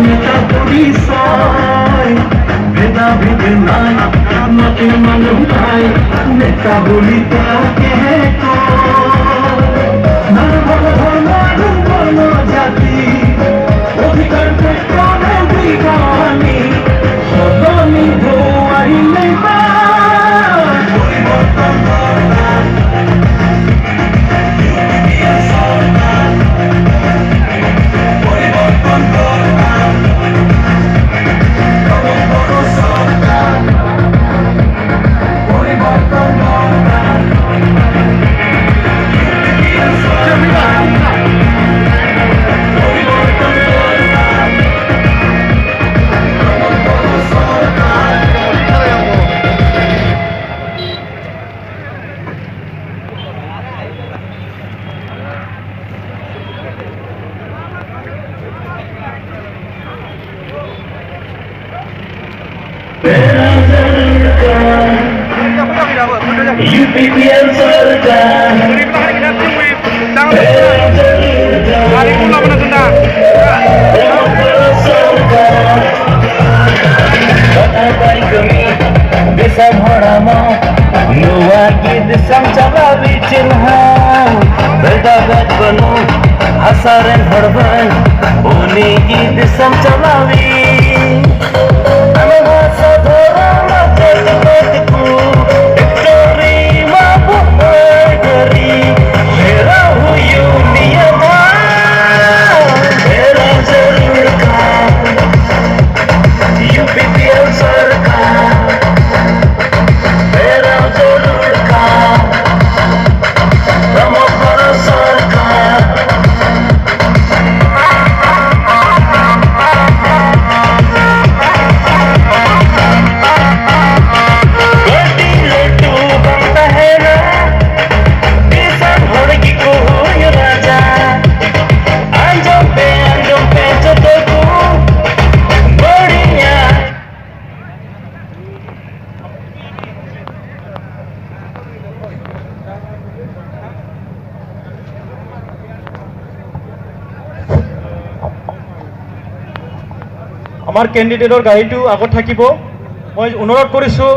নেতা পরিচয় ভেদাভেদ নাই মতে মানুষ নাই নেতা বলি তাকে না বড় ধর্ম বর্ণ জাতি অধিকার প্রেক্ষণে বিজ্ঞানী সদনী ধোয়াইলে পরিবর্তন দরকার পরিবর্তন দরকার বড় সরকার পরিবর্তন দরকার UPPL सरकार bisa horamo nuwagi disam chalawi chilhan berdagat banu hasaran horban uni gi disam chalawi anahasa dhorama jalbatku victory mabu gari mera huyu niyama mera zarur ka UPPL सरकार मेरा जरूर का प्रमुख सरकार गड्डी लड्डू बनता है ना किसान होड़गी को ये राजा अंजों पे जो तो बढ़िया আমাৰ কেণ্ডিডেটৰ গাড়ীটো আগত থাকিব মই অনুৰোধ কৰিছোঁ